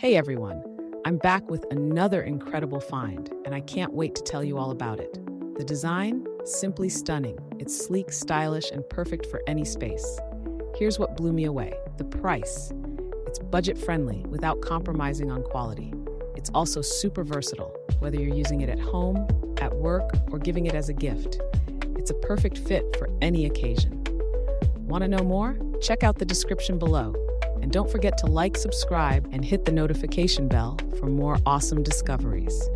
Hey everyone, I'm back with another incredible find, and I can't wait to tell you all about it. The design? Simply stunning. It's sleek, stylish, and perfect for any space. Here's what blew me away: the price. It's budget friendly without compromising on quality. It's also super versatile, whether you're using it at home, at work, or giving it as a gift. It's a perfect fit for any occasion. Want to know more? Check out the description below. And don't forget to like, subscribe, and hit the notification bell for more awesome discoveries.